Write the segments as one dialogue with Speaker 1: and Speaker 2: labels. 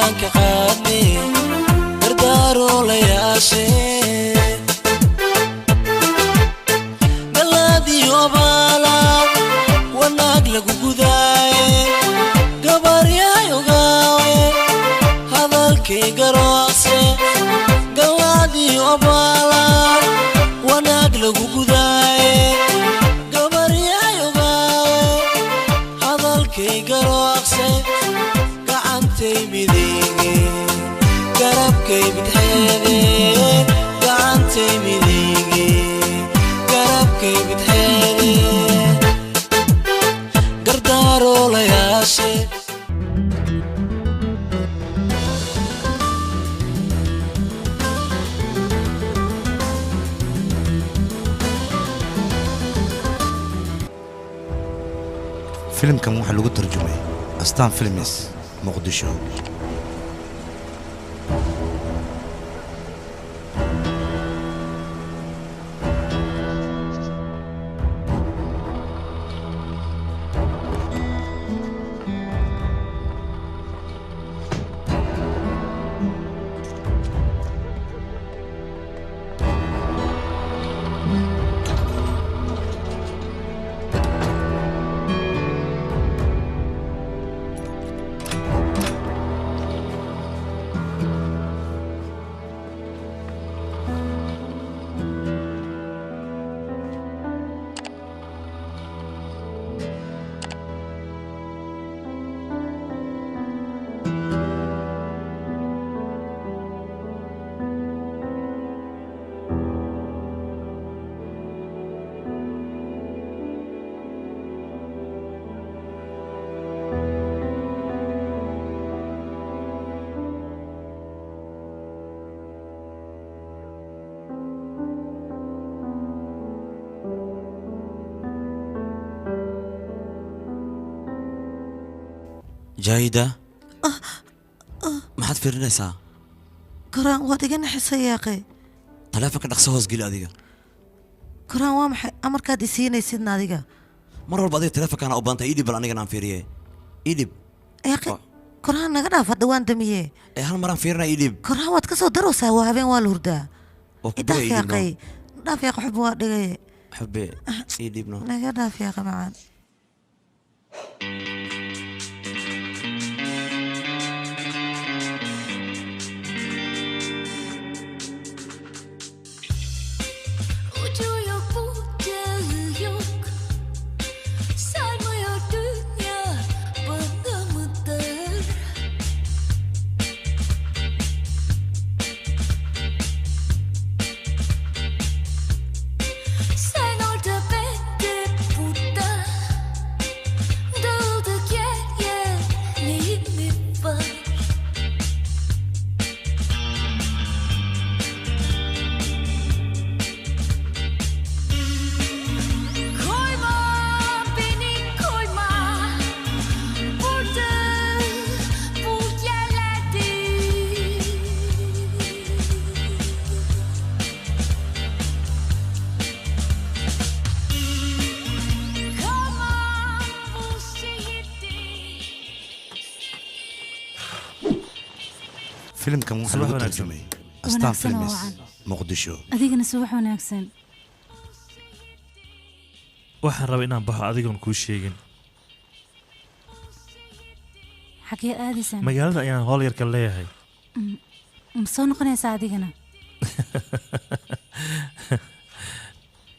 Speaker 1: قرآن كقادني دردارو لياشي قلادي وبالا وناقلق وقذاي قبر يا يوغاوي هذا الكي قراسي قلادي وبالا وناقلق وقذاي قبر يا يوغاوي هذا الكي قراسي قعنتي مذيقي قربكي بتحيدي قعنتي مذيقي قربكي بتحيدي قردارو لياشي
Speaker 2: فيلم كان واحد لغو ترجمه أستان فيلميس مقدشو
Speaker 1: جايدة ما حد فيرنا ساعة
Speaker 3: كران وادقنا حسياقي
Speaker 1: تلافك نقصه قيل أديك
Speaker 3: كران وامح أمر كاد يسيني سيدنا أديك
Speaker 1: مرة البعضية تلافك أنا أبانتا إيدي بل أنا فيريه إيدي
Speaker 3: يا أخي كران نقدر فدوان دمية
Speaker 1: هل مرة فيرنا إيدي
Speaker 3: كران واتكسو دروسا وهابين والوردا إداف يا
Speaker 1: إيدي
Speaker 3: أخي داف يا أخي حب وادقي
Speaker 1: حبي إيدي بنو
Speaker 3: نقدر يا أخي معان
Speaker 2: فيلم كان واحد لغو ترجمه أستان فيلميس مقدشو
Speaker 4: أديقنا سوح وناكسن
Speaker 5: waxaan rabaa inaan baxo adigoon kuu sheegin
Speaker 4: xagee aadaysan
Speaker 5: magaalada ayaan howl yar ka leeyahay
Speaker 4: ma soo noqonaysaa adigana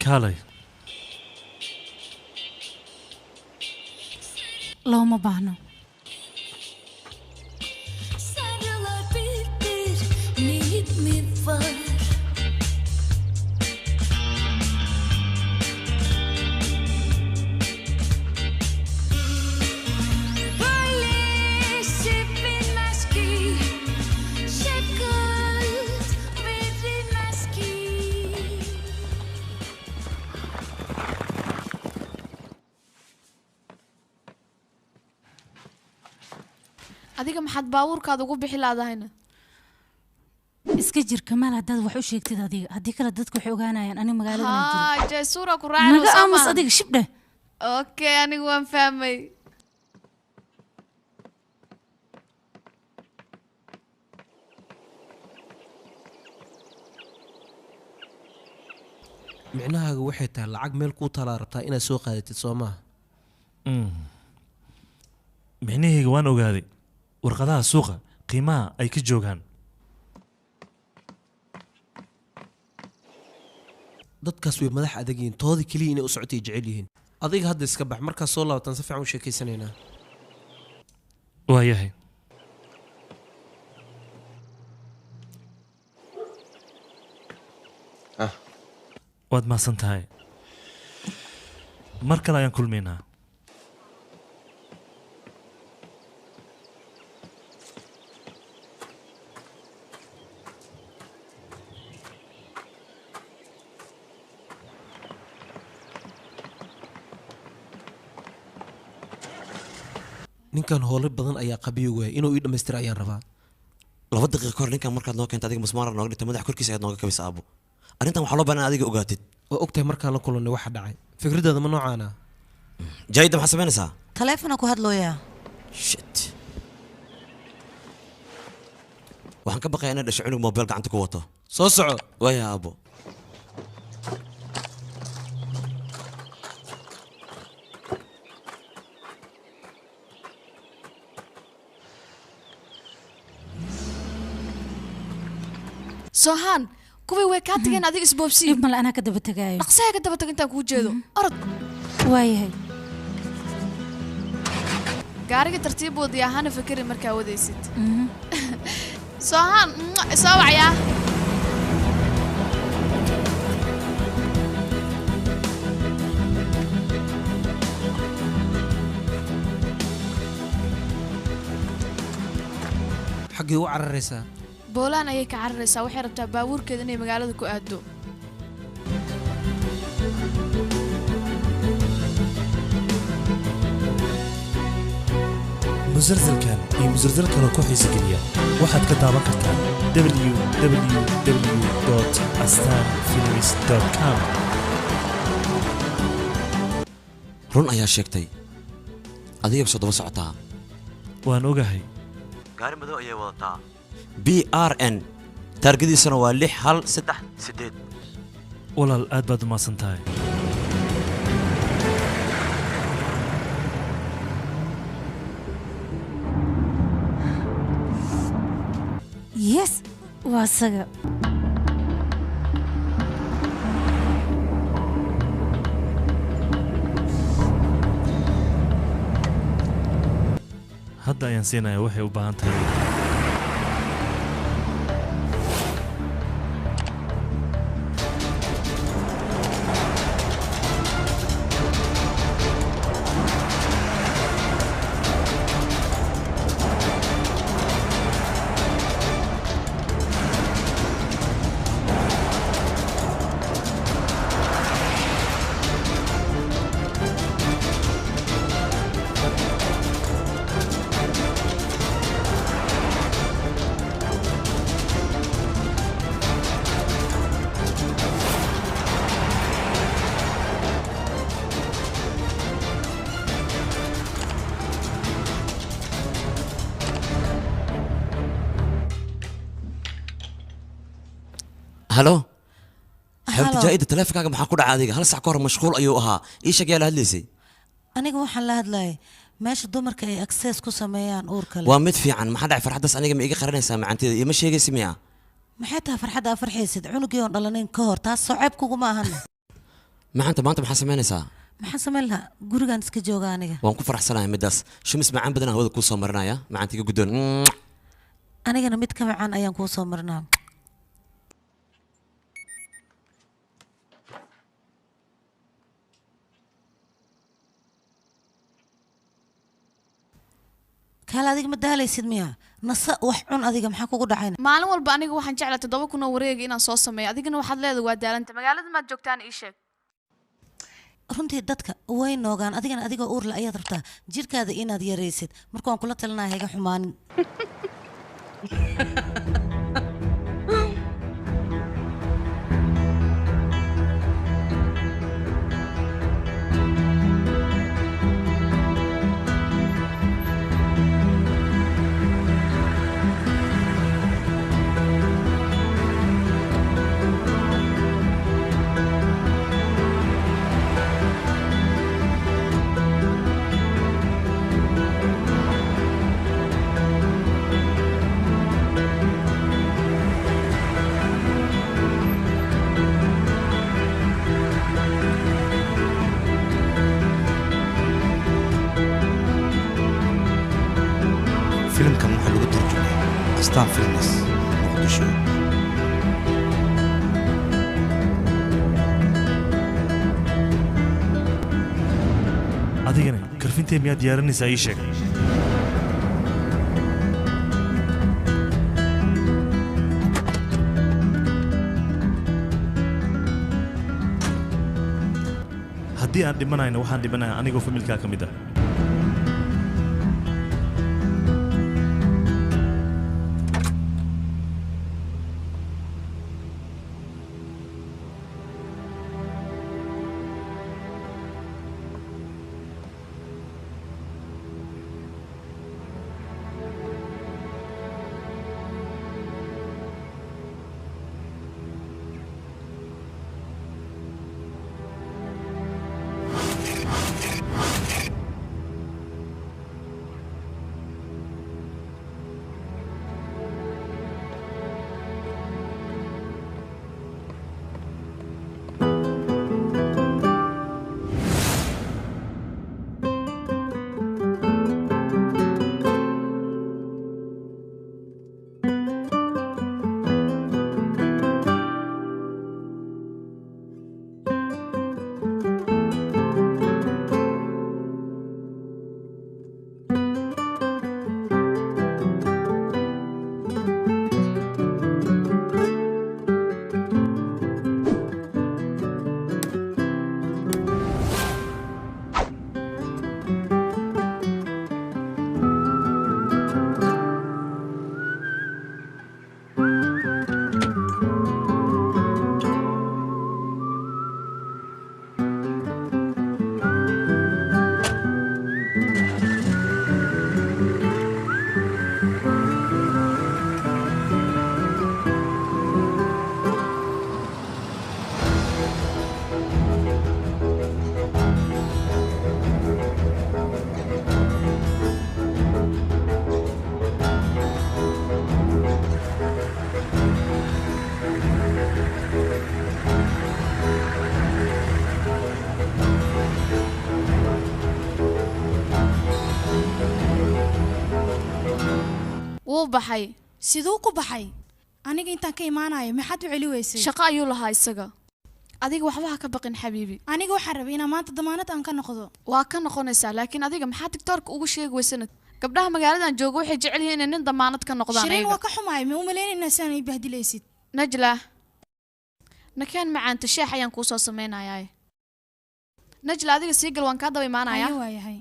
Speaker 5: kaalay
Speaker 4: looma baahno
Speaker 6: adiga maxad baabuurkaad ugu bixi laadahayna
Speaker 4: iska jir kamaal hadaad wax u sheegtid adiga hadii kale dadku waxay ogaanayaan aniga magaalada ma jiro
Speaker 6: haa jeesura ku raacay
Speaker 4: naga aamus adiga shibdhe
Speaker 6: okay anigu waan fahmay
Speaker 7: micnahaaga waxay tahay lacag meel kuu talaa rabtaa inaad soo qaadatid soo maaha
Speaker 5: micnahayga waan ogaaday warqadaha suuqa qiimaha ay ka joogaan
Speaker 7: dadkaas way madax adag yihiin toodii keliya inay u socotay jecel yihiin adiga hadda iska bax markaad soo laabataan si fiican u sheekaysanaynaa
Speaker 5: waayahay waad mahadsan tahay mar kale ayaan kulmaynaa
Speaker 7: ninkan howlo badan ayaa qabiyo waaya inuu ii dhammaystira ayaan rabaa
Speaker 1: 2 daqiiqo kahor ninkan markaad noo keenta adiga musmaara nooga dhigta madax korkiisa ayaad nooga kabisa aabo arrintan waxaa loo baahan adiga ogaatid
Speaker 7: waa ogtahay markaan la kulannay waxa dhacay fikradaada ma noocaana
Speaker 1: jaayida maxaa samaynaysaa
Speaker 3: taleefona ku hadlooyaa
Speaker 1: shit waxaan ka baqayaa inay dhasho cunug mobil gacanta ku wato
Speaker 7: soo soco
Speaker 1: waaya aabo
Speaker 6: soohaan kuwii way kaa tageen adiga isboobsii
Speaker 4: dhib male anaa ka daba tegaayo
Speaker 6: dhaqsaha ka daba tag intaan kuu jeedo orod
Speaker 4: waayahay
Speaker 6: gaariga tartiiboodii ahaana fakerin markaa wadaysid soohaan soo wacyaa
Speaker 7: xaggii u cararaysaa
Speaker 6: boolaan ayay ka cararaysaa waxay rabtaa baabuurkeeda inay magaalada ku aado
Speaker 5: musalsalkan iyo musalsal kaloo ku xiisa geliya waxaad ka daawan kartaa www.astanfilms.com
Speaker 1: run ayaa sheegtay adiga soo daba socotaa
Speaker 5: waan ogahay
Speaker 1: gaari madow ayay wadataa BRN taargadiisana waa 6138
Speaker 5: walaal aad baad u mahadsan tahay
Speaker 4: yes waa isaga
Speaker 5: hadda ayaan siinayaa waxay u baahan tahay
Speaker 1: هلو حبيبتي
Speaker 3: هلو.
Speaker 1: جايدة تلفكاga maxaa ku dhacay adiga hal sac ka hor mashquul ayuu ahaa ii sheeg yaa la hadlaysay
Speaker 3: aniga waxaan la hadlayay meesha dumarka ay access ku sameeyaan uurka leh
Speaker 1: waa mid fiican maxaa dhacay farxadaas aniga ma iga qaranaysaa macanteeda iyo ma sheegaysi miya
Speaker 3: maxay tahay farxadda aad farxaysid cunugii oon dhalanin ka hor taas soo ceeb kuguma ahan
Speaker 1: maanta maxaa samaynaysaa
Speaker 3: maxaan samayn lahaa gurigaan iska jooga aniga
Speaker 1: waan ku faraxsanahay midaas shumis macaan badan hawada kuu soo marinaya macantiga guddoon
Speaker 3: anigana mid ka macaan ayaan kuu soo marinaa kaala adiga ma daalaysid miya nasa wax cun adiga maxaa kugu dhacayna
Speaker 6: maalin walba aniga waxaan jeclaa 7 kun oo wareega inaan soo sameeyo adigana waxaad leedahay waa daalanta magaalada maad joogtaan ii sheeg
Speaker 3: runtii dadka way noogaan adigana adigoo uur la ayaad rabtaa jirkaada inaad yaraysid marka waan kula talinaya hayga xumaanin
Speaker 2: filimkan waxaa lagu tarjumay astaan filmes muqdisho.
Speaker 5: adigana karfintee miyaad diyaarinaysaa ii sheeg. haddii aan dhimanayno waxaan dhimanayaa anigoo familkaa ka mid ah.
Speaker 6: wuu baxay.
Speaker 8: siduu ku baxay aniga intaan ka imaanayo maxaad u celi weysay
Speaker 6: shaqo ayuu lahaa isaga. adiga waxba ha ka baqin xabiibi.
Speaker 8: aniga waxaan rabay inaan maanta damaanad aan ka noqdo.
Speaker 6: waa ka noqonaysaa laakiin adiga maxaa tiktoorka ugu sheegi weysanad gabdhaha magaaladan jooga waxay jecel yihiin inay nin damaanad ka noqdaan.
Speaker 8: shireen waa ka xumaay ma u maleynayna saan ay bahdilaysid.
Speaker 6: najla nakeen macaanta sheex ayaan kuu soo samaynayaa. najla adiga sii gal waan kaa daba imaanayaa.
Speaker 8: ayo waayahay.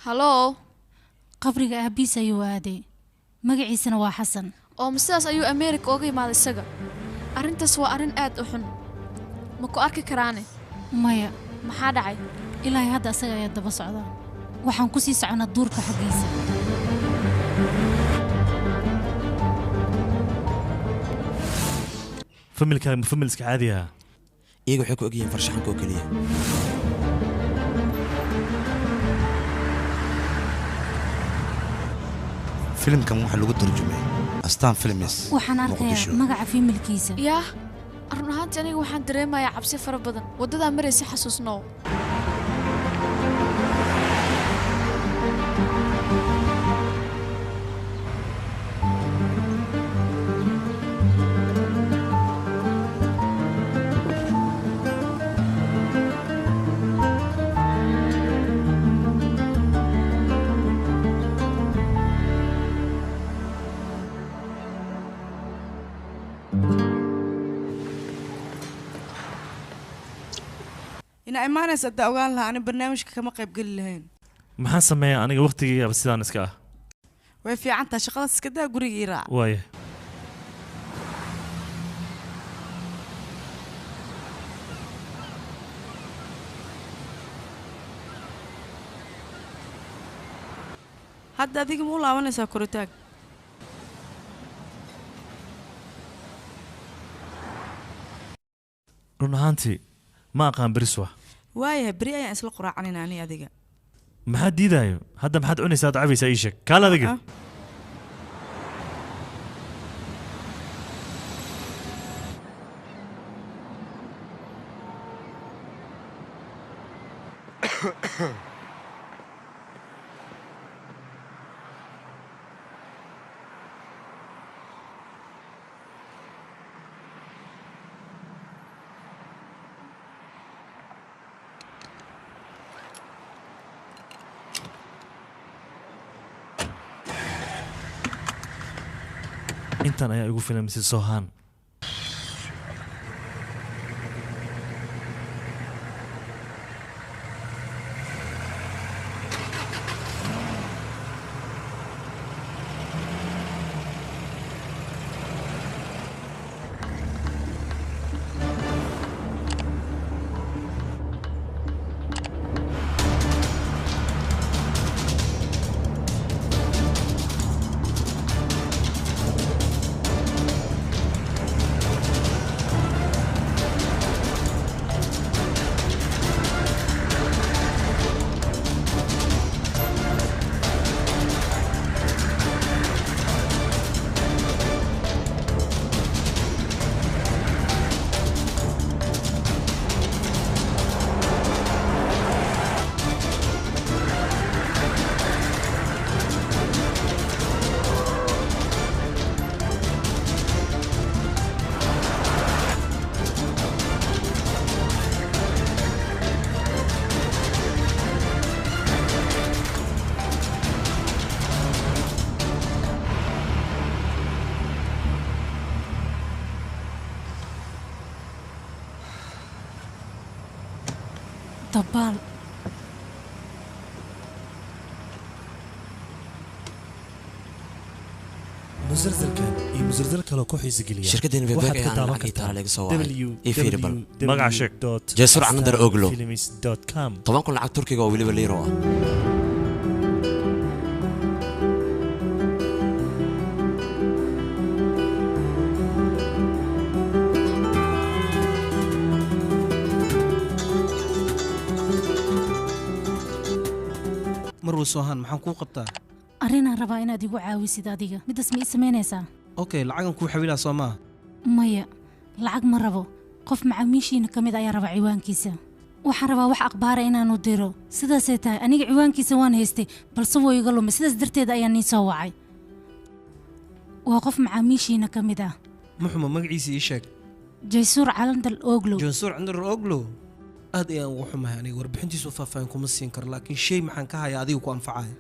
Speaker 6: haloo
Speaker 4: qabriga aabiis ayuu aaday magaciisana waa xasan.
Speaker 6: oo sidaas ayuu Ameerika uga yimaaday isaga. arrintaas waa arrin aad u xun. ma ku arki karaane?
Speaker 4: maya.
Speaker 6: maxaa dhacay?
Speaker 4: ilaahay hadda asaga ayaa daba socda. waxaan ku sii soconaa duurka xaggiisa.
Speaker 5: familkaaga ma familska caadi ah?
Speaker 1: iyaga waxay ku ogyihiin farshaxanka oo keliya.
Speaker 2: filimkan waxaa lagu tarjumay astaan filmes
Speaker 4: waxaan arkayaa magaca familkiisa.
Speaker 6: yaa run ahaantii aniga waxaan dareemayaa cabsi fara badan. waddadaa maraysa xasuusnow.
Speaker 9: ina imaanaysa hadda ogaan lahaa ani barnaamijka kama qayb geli lahayn.
Speaker 5: maxaan sameeyaa aniga waqtigayaba sidaan iska ah.
Speaker 9: way fiican tahay shaqadaas iska daa gurigii raac.
Speaker 5: waaye
Speaker 9: hadda adiga ma u laabanaysaa koritaag?
Speaker 5: run ahaantii ma aqaan beriswa.
Speaker 9: waayahay beri ayaan isla quraacanina ani adiga.
Speaker 5: maxaad diidaayo hadda maxaad cunaysaa ad cabaysaa ii sheeg kaal adiga. intan ayaa igu filan Mrs. Sohan.
Speaker 4: dabaal
Speaker 10: مسلسلكان iyo مسلسل kale ku xiisa geliya
Speaker 1: shirkadeen Vivek ayaa lacag ii taala laga soo wacay ii fiiri bal
Speaker 5: magaca sheeg
Speaker 1: Jesur Anandar Oglo
Speaker 10: films.com
Speaker 1: 10 kun lacag Turkiga oo waliba liiro ah
Speaker 7: marwo Sohan maxaan ku qabtaa
Speaker 4: arrinaan rabaa inaad igu caawisid adiga midaas ma ii samaynaysaa
Speaker 7: okay lacagan ku xawilaa Soomaa
Speaker 4: maya lacag ma rabo qof macaamiishiina ka mid ayaa raba ciwaankiisa waxaan rabaa wax akhbaara inaanu diro sidaasay tahay aniga ciwaankiisa waan haystay balse wuu iga lumay sidaas darteed ayaan nii soo wacay waa qof macaamiishiina ka mid ah
Speaker 7: muxuma magaciisa ii sheeg
Speaker 4: Jesur Anandar Oglo
Speaker 7: Jesur Anandar Oglo aad ayaan ugu xumahay aniga warbixintiisu faahfaahin kuma siin karo laakiin shay maxaan ka hayaa adiga ku anfacaya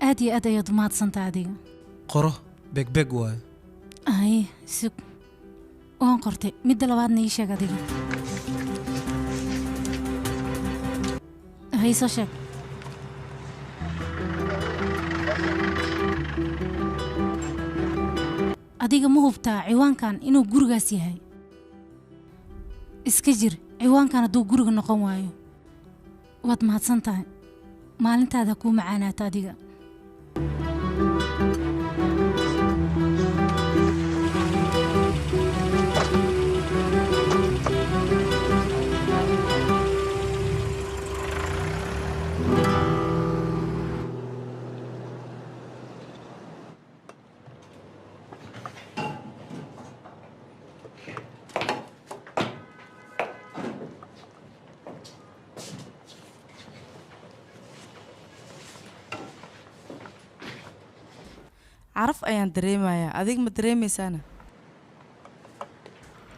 Speaker 4: aad iyo aad ayaad umahadsantahay adiga
Speaker 7: qoro begbeg waayo
Speaker 4: ay sug waan qortay midda labaadna ii sheeg adiga hay soo sheeg adiga ma hubtaa ciwaankan inuu gurigaas yahay iska jir ciwaankan hadduu guriga noqon waayo waad mahadsan tahay maalintaada kuu macaanaata adiga
Speaker 9: caraf ayaan dareemayaa adig ma dareemaysaana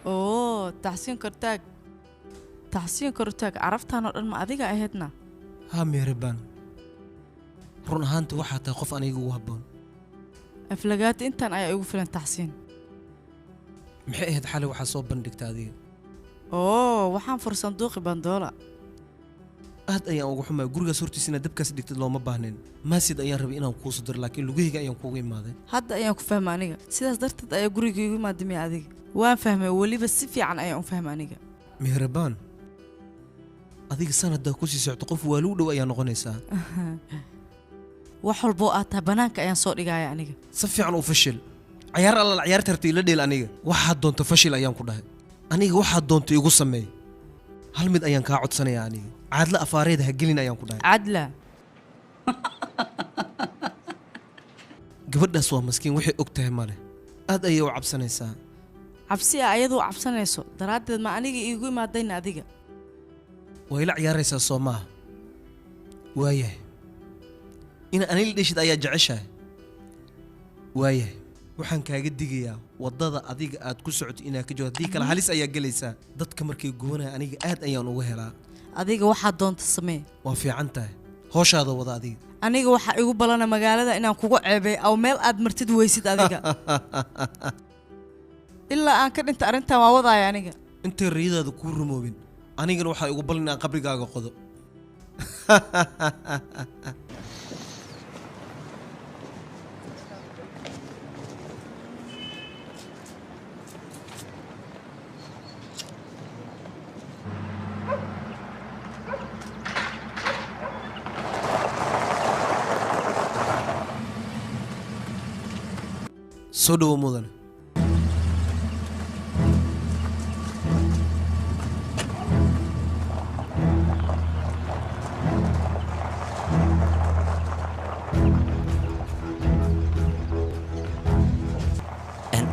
Speaker 9: oo taxsiin kortaag caraftaan oo dhan ma adiga ahaydna
Speaker 7: haa meerebaan run ahaanta waxaa tahay qof aniga ugu habboon
Speaker 9: aflagaata intaan ayaa igu filan taxsiin
Speaker 7: maxay ahayd xalay waxaa soo bandhigta adiga
Speaker 9: oo waxaan fur sanduuqi bandoola
Speaker 7: aad ayaan ugu xumaa gurigaas hortiisina dabkaas dhigtid looma baahnayn maasid ayaan rabay inaan kuu soo diro laakiin lugahayga ayaan kuugu imaaday
Speaker 9: hadda ayaan ku fahmay aniga sidaas darteed ayaa guriga igu imaadimay adiga waan fahmay weliba si fiican ayaan u fahmay aniga
Speaker 7: meherabaan adiga sanaddaa ku sii socto qof waa lagu dhow ayaa noqonaysaa
Speaker 9: wax walboo aad tahay bannaanka ayaan soo dhigaya aniga
Speaker 7: si fiican u fashil cayaar allal cayaarta harta ila dheel aniga waxaad doonto fashil ayaan ku dhahay aniga waxaad doonto igu sameey hal mid ayaan kaa codsanayaa aniga caadla afaareeda ha gelin ayaan ku dhahay
Speaker 9: cadla
Speaker 7: gabadhaas waa maskiin waxay og tahay male aad ayay u cabsanaysaa
Speaker 9: cabsi ah ayadoo cabsanayso daraaddeed ma aniga iigu imaadayna adiga
Speaker 7: waa ila ciyaaraysaa soo maaha waayahay in anila dheshid ayaa jeceshahay waayahay waxaan kaaga digayaa waddada adiga aad ku socoto inaad ka joogto haddii kale halis ayaa gelaysaa dadka markay gubanaya aniga aad ayaan uga helaa
Speaker 9: adiga waxaad doonta samee
Speaker 7: waa fiican tahay hooshaada wada adiga
Speaker 9: aniga waxaa igu balana magaalada inaan kugu ceebay aw meel aad martid weysid adiga ilaa aan ka dhinta arrintan waa wadaaya aniga
Speaker 7: intay riyadaada kuu rumoobin anigana waxaa igu balan inaan qabrigaaga qodo soo dhawo mudane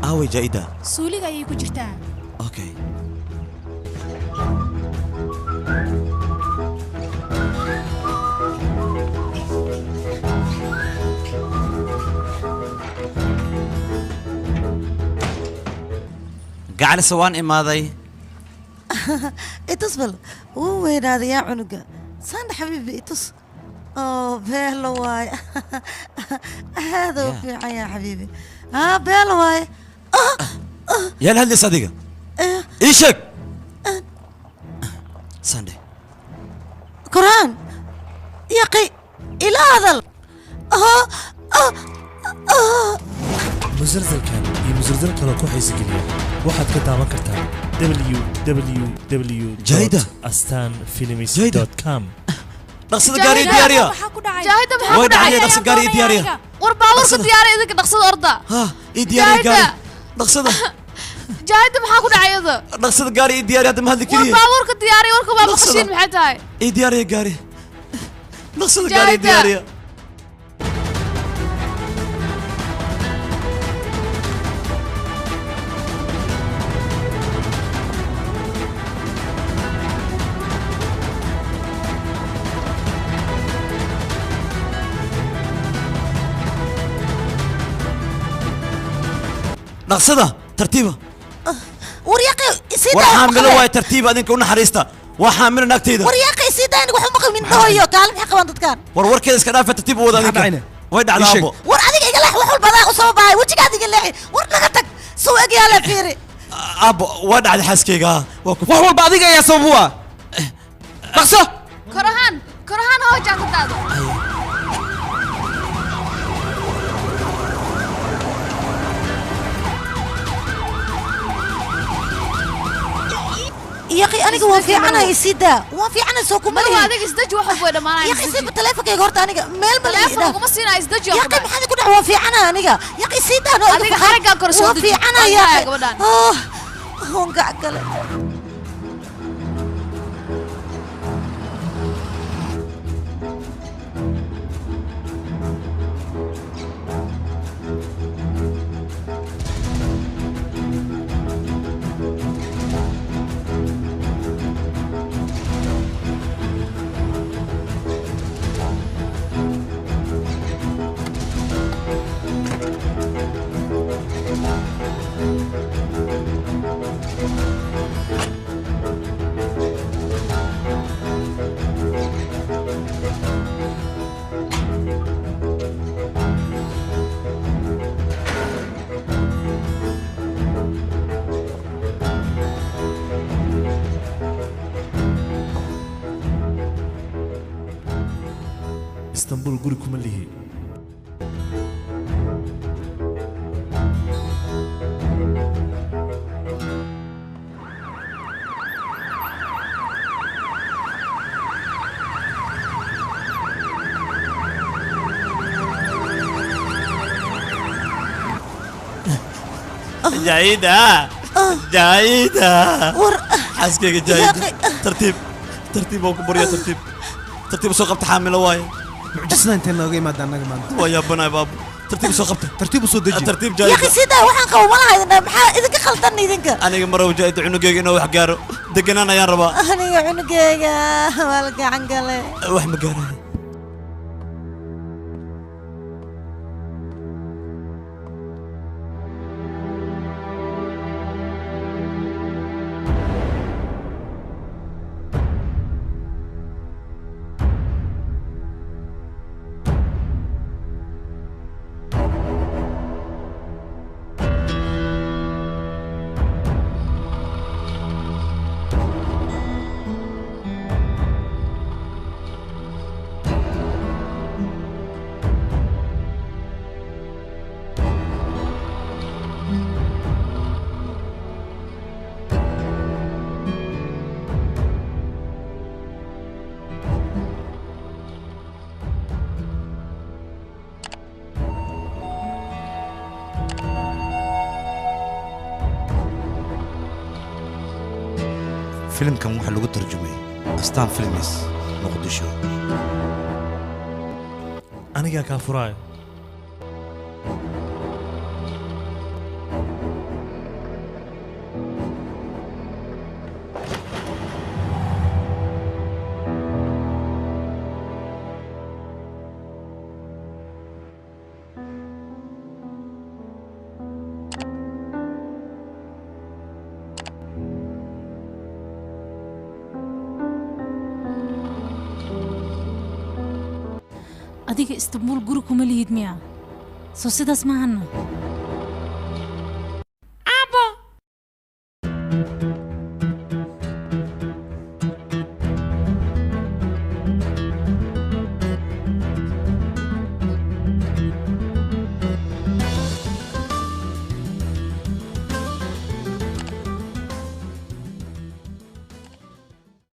Speaker 1: aaway jaa'ida
Speaker 8: suuliga ayay ku jirtaa
Speaker 1: okay
Speaker 2: gacan sawaan imaaday
Speaker 3: itus bal wuu weynaaday yaa cunuga saandha xabiibi itus oo beelo waaye aada u fiican yaa xabiibi beelo waaye
Speaker 1: yaa la hadlaysa adiga ii sheeg sandhe
Speaker 3: koraan yaqi ila hadal
Speaker 10: musalsalkan iyo musalsal kaloo ku xiisageliya waxaad ka daawan kartaa www.astanfilms.com
Speaker 1: dhaqsada gaari diyaariya
Speaker 6: jaahida maxaa
Speaker 1: way
Speaker 6: ku dhacay
Speaker 1: dhacay dhaqsada gaari diyaariya
Speaker 6: war baabuurka diyaari idinka dhaqsada orda
Speaker 1: ha ii diyaari gaari dhaqsada
Speaker 6: jaahida maxaa ku dhacay iyada
Speaker 1: dhaqsada gaari ii diyaari hadda ma hadli
Speaker 6: war
Speaker 1: keliya
Speaker 6: baabuurka diyaari warka waa maqashiin maxay tahay
Speaker 1: ii diyaariya gaari dhaqsada gaari ii diyaariya dhaqsada tartiiba
Speaker 3: war yaqi sida
Speaker 1: war xaamilo waay tartiiba adinka u naxariista waa xaamilo naagteyda
Speaker 3: war yaqi sida aniga waxu maqal min dhahoyo kaal maxay qaban dadkan
Speaker 1: war warkeeda iska dhaafa tartiib u wada adinka way dhacdaa abo
Speaker 3: war adiga iga leex wax walba u soo baay wajigaad iga leexi war naga tag soo eg yaa la fiiri
Speaker 1: abo waa dhacday xaaskeyga waa ku
Speaker 7: wax walba adiga ayaa sabab u ah dhaqso
Speaker 6: korahaan hoojaa ka daado
Speaker 3: yaqi aniga waan fiicanahay sida waan fiicanahay soo kuma
Speaker 6: ma adiga isdaji wax walba way dhamaanayaan
Speaker 3: yaqi sida teleefonkayga horta aniga meel ma
Speaker 6: teleefon kuma siinaa isdaji wax
Speaker 3: yaqi maxaa ku dhac waan fiicanahay aniga yaqi sida no
Speaker 6: adiga xaragaa kor soo
Speaker 3: waan fiicanahay
Speaker 6: gabadhan
Speaker 3: hoon gac kale
Speaker 10: اسطنبول guri kuma lihi
Speaker 1: جايدة جايدة حاسكيك جايدة ترتيب وكبر يا ترتيب سوق قبت حامل واي
Speaker 7: معجزنا انت نوغي ما دانا ما
Speaker 1: ويا بنا يا بابا ترتيب سوق قبت
Speaker 7: ترتيب سو دجي
Speaker 1: ترتيب جايدة
Speaker 3: يا اخي سيدا waxaan qabo malaha maxaa idinka khaldan idinka
Speaker 1: aniga maro jaayid cunugeyga inuu wax gaaro deganaan ayaan rabaa
Speaker 3: aniga cunugeyga wal gacan gale
Speaker 1: wax ma gaarayo
Speaker 2: filimkan waxaa lagu tarjumay astaan filmis muqdisho.
Speaker 5: anigaa kaa furaayo.
Speaker 4: adiga istanbuul guri kuma lihid miya soo sidaas maahana